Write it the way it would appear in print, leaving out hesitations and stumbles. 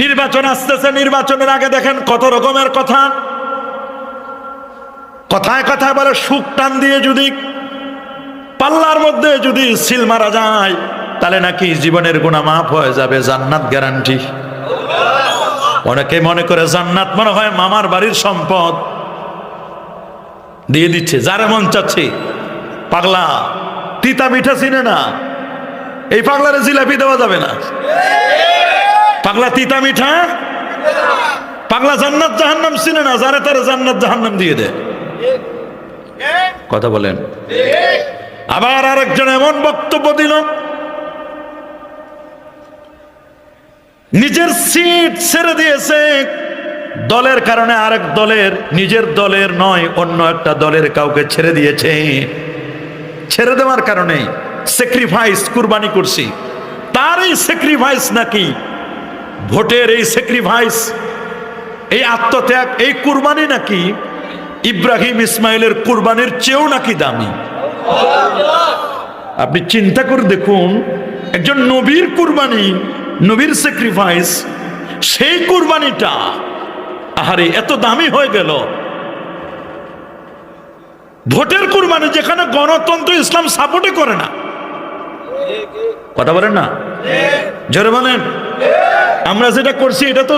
নির্বাচন আসতেছে, নির্বাচনের আগে দেখেন কত রকমের কথা, কথায় কথায় বলে সুখ টান দিয়ে যদি পাল্লার মধ্যে যদি সিল মারা যায় তাহলে নাকি জীবনের গুনাহ মাফ হয়ে যাবে, জান্নাত গ্যারান্টি। অনেকে মনে করে জান্নাত মনে হয় মামার বাড়ির সম্পদ, দিয়ে দিচ্ছে যারে মন চাচ্ছে। পাগলা তিতা মিঠা চিনে না, এই পাগলারে জিলাপি দেওয়া যাবে না। পাগলা তিতা মিঠা, পাগলা জান্নাত জাহান্নাম চিনে না, যারে তারে জান্নাত জাহান্নাম দিয়ে দেয়। কথা বলেন। আবার আরেকজন এমন বক্তব্য দিল, নিজের সিট ছেড়ে দিয়েছে দলের কারণে, আরেক দলের, নিজের দলের নয় অন্য একটা দলের কাউকে ছেড়ে দিয়েছে। ছেড়ে দেওয়ার কারণে স্যাক্রিফাইস, কুরবানি করছি, তার এই স্যাক্রিফাইস নাকি ভোটের এই স্যাক্রিফাইস, এই আত্মত্যাগ, এই কুরবানি নাকি ইব্রাহিম ইসমাইলের কুরবানির চেয়েও নাকি দামি। আপনি চিন্তা করে দেখুন, একজন নবীর কুরবানি, নবীর স্যাক্রিফাইস, সেই কুরবানিটা আহারে এত দামি হয়ে গেল। ভোটের কুরবানি যেখানে গণতন্ত্র ইসলাম সাপোর্টই করে না। কথা বলেন না, জোরে বলেন। আমরা যেটা করছি এটা তো